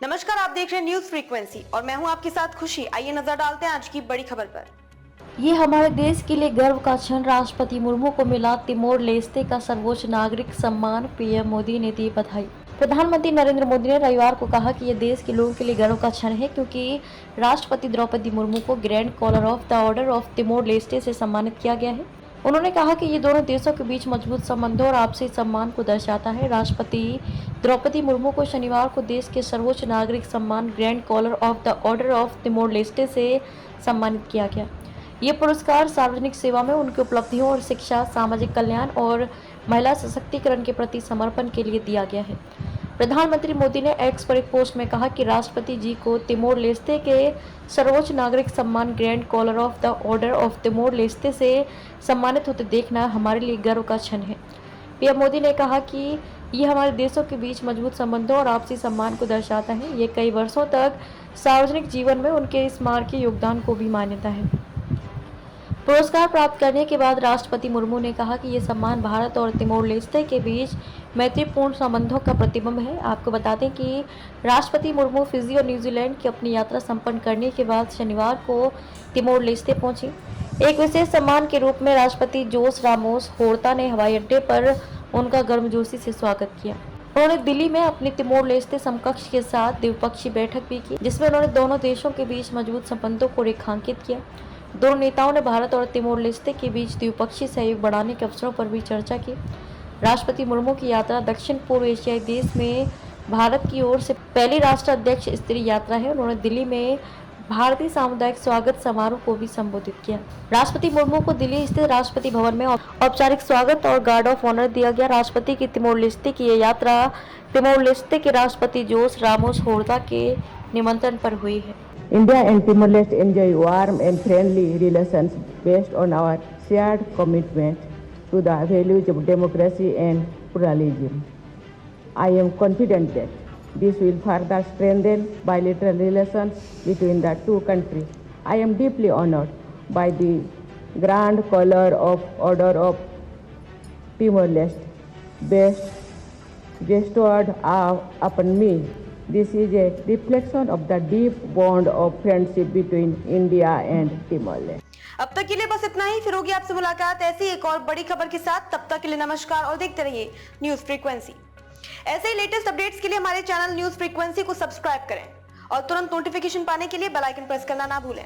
नमस्कार, आप देख रहे हैं न्यूज फ्रीक्वेंसी और मैं हूं आपके साथ खुशी। आइए नजर डालते हैं आज की बड़ी खबर पर। ये हमारे देश के लिए गर्व का क्षण, राष्ट्रपति मुर्मू को मिला तिमोर लेस्ते का सर्वोच्च नागरिक सम्मान, पीएम मोदी ने दी बधाई। प्रधानमंत्री नरेंद्र मोदी ने रविवार को कहा कि यह देश के लोगों के लिए गर्व का क्षण है क्योंकि राष्ट्रपति द्रौपदी मुर्मू को grand collar of the order of Timor Leste से सम्मानित किया गया है। उन्होंने कहा कि ये दोनों देशों के बीच मजबूत संबंधों और आपसी सम्मान को दर्शाता है। राष्ट्रपति द्रौपदी मुर्मू को शनिवार को देश के सर्वोच्च नागरिक सम्मान grand collar of the order of Timor Leste से सम्मानित किया गया। ये पुरस्कार सार्वजनिक सेवा में उनकी उपलब्धियों और शिक्षा, सामाजिक कल्याण और महिला सशक्तिकरण के प्रति समर्पण के लिए दिया गया है। प्रधानमंत्री मोदी ने एक्स पर एक पोस्ट में कहा कि राष्ट्रपति जी को तिमोर लेस्ते के सर्वोच्च नागरिक सम्मान grand collar of the order of Timor Leste से सम्मानित होते देखना हमारे लिए गर्व का क्षण है। पीएम मोदी ने कहा कि ये हमारे देशों के बीच मजबूत संबंधों और आपसी सम्मान को दर्शाता है। ये कई वर्षों तक सार्वजनिक जीवन में उनके स्मारकीय योगदान को भी मान्यता है। पुरस्कार प्राप्त करने के बाद राष्ट्रपति मुर्मू ने कहा कि ये सम्मान भारत और तिमोर लेस्ते के बीच मैत्रीपूर्ण संबंधों का प्रतिबिंब है। आपको बता दें कि राष्ट्रपति मुर्मू फिजी और न्यूजीलैंड की अपनी यात्रा संपन्न करने के बाद शनिवार को तिमोर लेस्ते पहुंची। एक विशेष सम्मान के रूप में राष्ट्रपति जोस रामोस होर्ता ने हवाई अड्डे पर उनका गर्मजोशी से स्वागत किया। उन्होंने दिल्ली में अपने तिमोर लेस्ते समकक्ष के साथ द्विपक्षीय बैठक भी की, जिसमें उन्होंने दोनों देशों के बीच मजबूत संबंधों को रेखांकित किया। दोनों नेताओं ने भारत और तिमोर लेस्ते के बीच द्विपक्षीय सहयोग बढ़ाने के अवसरों पर भी चर्चा की। राष्ट्रपति मुर्मू की यात्रा दक्षिण पूर्व एशियाई देश में भारत की ओर से पहली राष्ट्राध्यक्ष स्तरीय यात्रा है। उन्होंने दिल्ली में भारतीय सामुदायिक स्वागत समारोह को भी संबोधित किया। राष्ट्रपति मुर्मू को दिल्ली स्थित राष्ट्रपति भवन में औपचारिक स्वागत और गार्ड ऑफ ऑनर दिया गया। राष्ट्रपति की तिमोर लेस्ते की यह यात्रा तिमोर लेस्ते के राष्ट्रपति जोस रामोस होर्ता के निमंत्रण पर हुई है। India and Timor-Leste enjoy warm and friendly relations based on our shared commitment to the values of democracy and pluralism. I am confident that this will further strengthen bilateral relations between the two countries. I am deeply honored by the Grand Collar of Order of Timor-Leste bestowed upon me. This is a reflection of the deep bond of friendship between India and Timor-Leste. अब तक के लिए बस इतना ही। फिर होगी आपसे मुलाकात ऐसी एक और बड़ी खबर के साथ। तब तक के लिए नमस्कार और देखते रहिए न्यूज फ्रीक्वेंसी। ऐसे ही लेटेस्ट अपडेट्स के लिए हमारे चैनल न्यूज फ्रीक्वेंसी को सब्सक्राइब करें और तुरंत नोटिफिकेशन पाने के लिए बेल आइकन प्रेस करना ना भूलें।